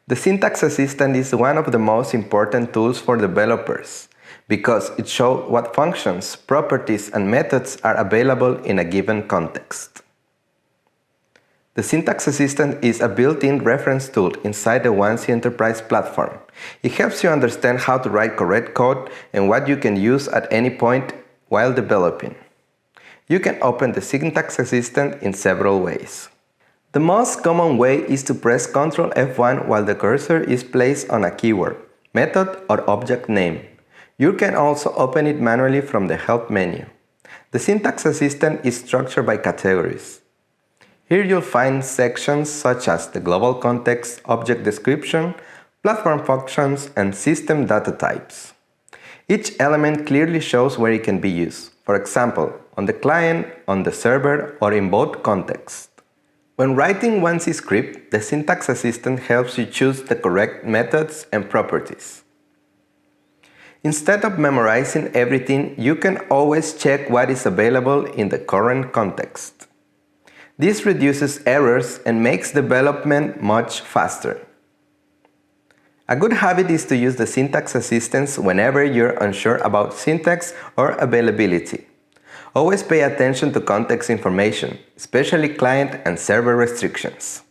The Syntax Assistant is one of the most important tools for developers because it shows what functions, properties, and methods are available in a given context. The Syntax Assistant is a built-in reference tool inside the Onesi Enterprise platform. It helps you understand how to write correct code and what you can use at any point while developing. You can open the Syntax Assistant in several ways. The most common way is to press Ctrl F1 while the cursor is placed on a keyword, method, or object name. You can also open it manually from the Help menu. The Syntax Assistant is structured by categories. Here you'll find sections such as the global context, object description, platform functions, and system data types. Each element clearly shows where it can be used, for example, on the client, on the server, or in both contexts. When writing Onesi script, the Syntax Assistant helps you choose the correct methods and properties. Instead of memorizing everything, you can always check what is available in the current context. This reduces errors and makes development much faster. A good habit is to use the Syntax Assistant whenever you're unsure about syntax or availability. Always pay attention to context information, especially client and server restrictions.